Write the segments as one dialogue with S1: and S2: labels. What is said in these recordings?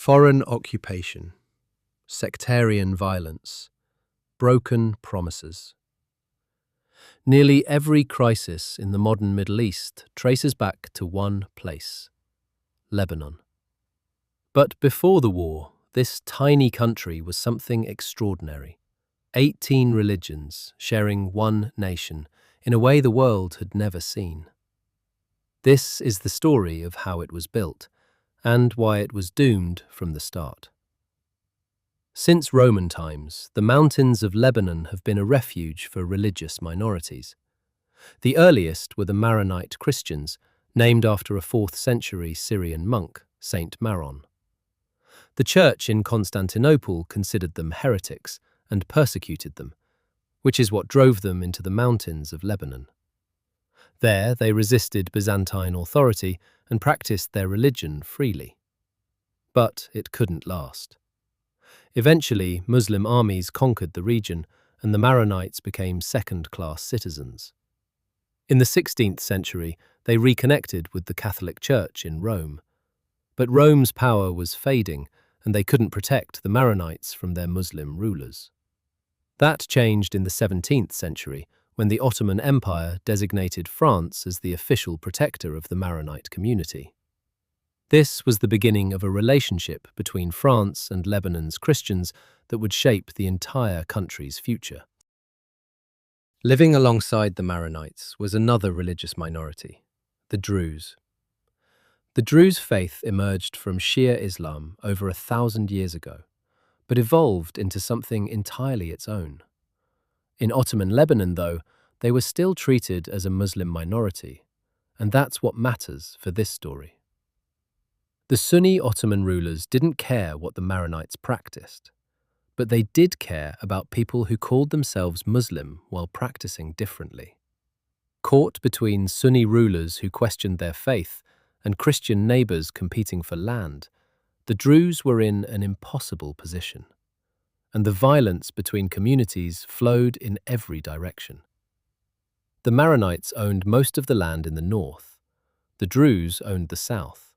S1: Foreign occupation, sectarian violence, broken promises. Nearly every crisis in the modern Middle East traces back to one place: Lebanon. But before the war, this tiny country was something extraordinary. 18 religions sharing one nation in a way the world had never seen. This is the story of how it was built and why it was doomed from the start. Since Roman times, the mountains of Lebanon have been a refuge for religious minorities. The earliest were the Maronite Christians, named after a 4th century Syrian monk, Saint Maron. The church in Constantinople considered them heretics and persecuted them, which is what drove them into the mountains of Lebanon. There they resisted Byzantine authority and practiced their religion freely. But it couldn't last. Eventually, Muslim armies conquered the region, and the Maronites became second-class citizens. In the 16th century, they reconnected with the Catholic Church in Rome. But Rome's power was fading, and they couldn't protect the Maronites from their Muslim rulers. That changed in the 17th century, when the Ottoman Empire designated France as the official protector of the Maronite community. This was the beginning of a relationship between France and Lebanon's Christians that would shape the entire country's future. Living alongside the Maronites was another religious minority, the Druze. The Druze faith emerged from Shia Islam over 1,000 years ago, but evolved into something entirely its own. In Ottoman Lebanon, though, they were still treated as a Muslim minority, and that's what matters for this story. The Sunni Ottoman rulers didn't care what the Maronites practiced, but they did care about people who called themselves Muslim while practicing differently. Caught between Sunni rulers who questioned their faith and Christian neighbors competing for land, the Druze were in an impossible position, and the violence between communities flowed in every direction. The Maronites owned most of the land in the north. The Druze owned the south.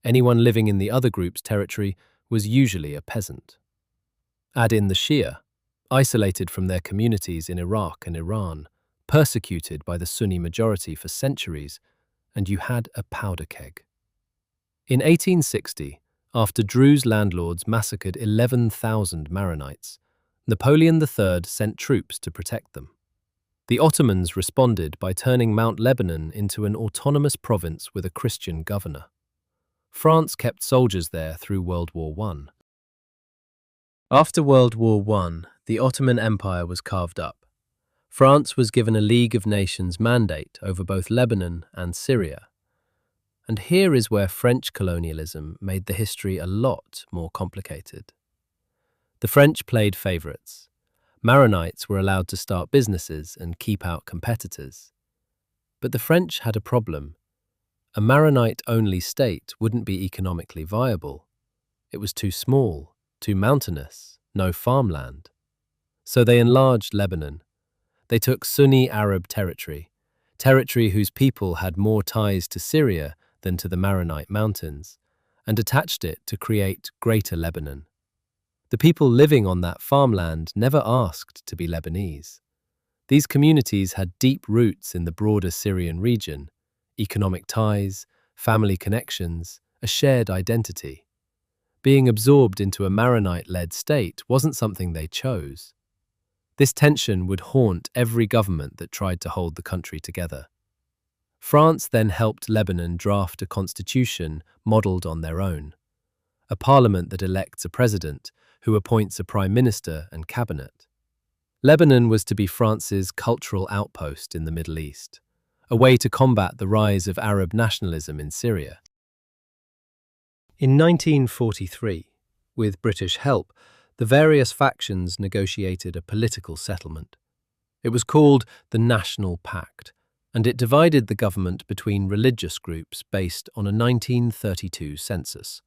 S1: Anyone living in the other group's territory was usually a peasant. Add in the Shia, isolated from their communities in Iraq and Iran, persecuted by the Sunni majority for centuries, and you had a powder keg. In 1860, after Druze landlords massacred 11,000 Maronites, Napoleon III sent troops to protect them. The Ottomans responded by turning Mount Lebanon into an autonomous province with a Christian governor. France kept soldiers there through World War I. After World War I, the Ottoman Empire was carved up. France was given a League of Nations mandate over both Lebanon and Syria. And here is where French colonialism made the history a lot more complicated. The French played favourites. Maronites were allowed to start businesses and keep out competitors. But the French had a problem. A Maronite-only state wouldn't be economically viable. It was too small, too mountainous, no farmland. So they enlarged Lebanon. They took Sunni Arab territory whose people had more ties to Syria than to the Maronite mountains, and attached it to create Greater Lebanon. The people living on that farmland never asked to be Lebanese. These communities had deep roots in the broader Syrian region, economic ties, family connections, a shared identity. Being absorbed into a Maronite-led state wasn't something they chose. This tension would haunt every government that tried to hold the country together. France then helped Lebanon draft a constitution modelled on their own, a parliament that elects a president who appoints a prime minister and cabinet. Lebanon was to be France's cultural outpost in the Middle East, a way to combat the rise of Arab nationalism in Syria. In 1943, with British help, the various factions negotiated a political settlement. It was called the National Pact, and it divided the government between religious groups based on a 1932 census.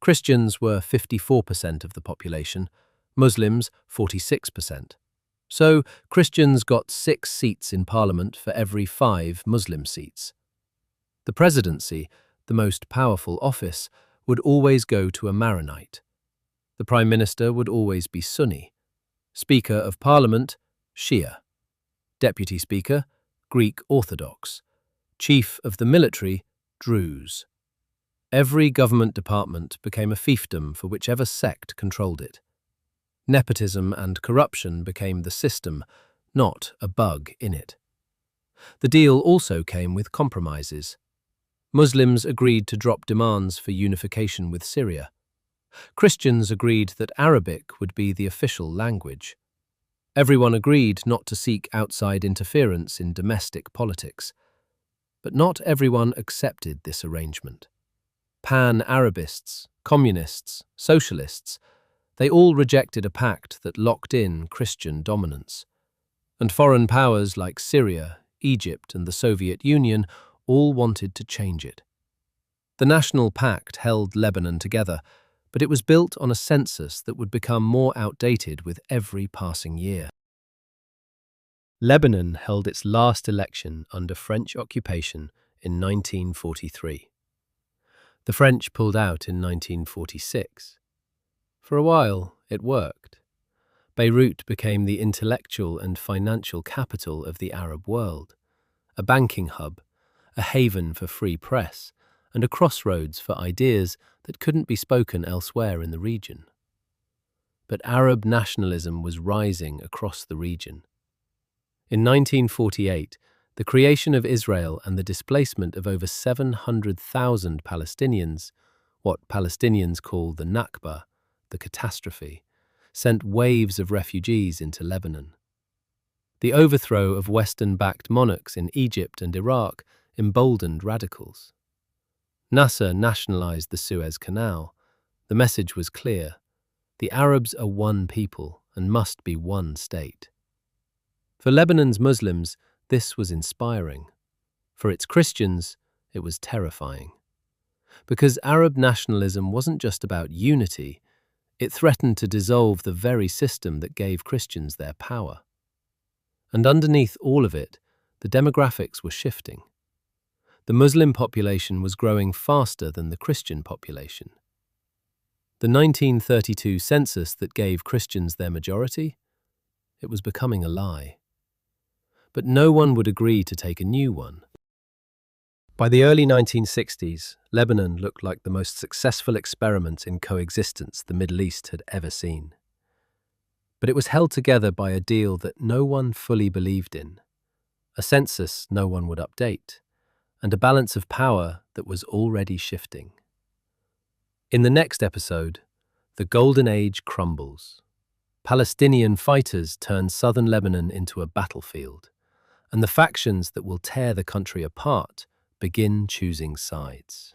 S1: Christians were 54% of the population, Muslims 46%. So Christians got 6 seats in parliament for every 5 Muslim seats. The presidency, the most powerful office, would always go to a Maronite. The Prime Minister would always be Sunni. Speaker of Parliament, Shia. Deputy Speaker, Greek Orthodox. Chief of the Military, Druze. Every government department became a fiefdom for whichever sect controlled it. Nepotism and corruption became the system, not a bug in it. The deal also came with compromises. Muslims agreed to drop demands for unification with Syria. Christians agreed that Arabic would be the official language. Everyone agreed not to seek outside interference in domestic politics. But not everyone accepted this arrangement. Pan-Arabists, communists, socialists, they all rejected a pact that locked in Christian dominance. And foreign powers like Syria, Egypt, and the Soviet Union all wanted to change it. The National Pact held Lebanon together, but it was built on a census that would become more outdated with every passing year. Lebanon held its last election under French occupation in 1943. The French pulled out in 1946. For a while, it worked. Beirut became the intellectual and financial capital of the Arab world, a banking hub, a haven for free press, and a crossroads for ideas that couldn't be spoken elsewhere in the region. But Arab nationalism was rising across the region. In 1948, the creation of Israel and the displacement of over 700,000 Palestinians, what Palestinians call the Nakba, the catastrophe, sent waves of refugees into Lebanon. The overthrow of Western-backed monarchs in Egypt and Iraq emboldened radicals. Nasser nationalized the Suez Canal. The message was clear. The Arabs are one people and must be one state. For Lebanon's Muslims, this was inspiring. For its Christians, it was terrifying. Because Arab nationalism wasn't just about unity, it threatened to dissolve the very system that gave Christians their power. And underneath all of it, the demographics were shifting. The Muslim population was growing faster than the Christian population. The 1932 census that gave Christians their majority, it was becoming a lie. But no one would agree to take a new one. By the early 1960s, Lebanon looked like the most successful experiment in coexistence the Middle East had ever seen. But it was held together by a deal that no one fully believed in, a census no one would update, and a balance of power that was already shifting. In the next episode, the Golden Age crumbles. Palestinian fighters turn southern Lebanon into a battlefield, and the factions that will tear the country apart begin choosing sides.